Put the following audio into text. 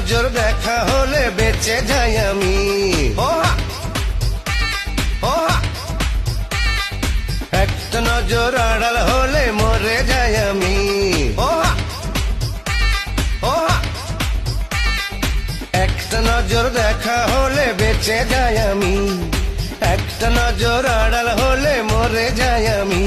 নজর দেখা হলে বেঁচে যাই আমি। একটা নজর আড়াল হলে মরে যাই আমি। একটা নজর দেখা হলে বেঁচে যাই আমি, একটা নজর আড়াল হলে মরে যাই আমি।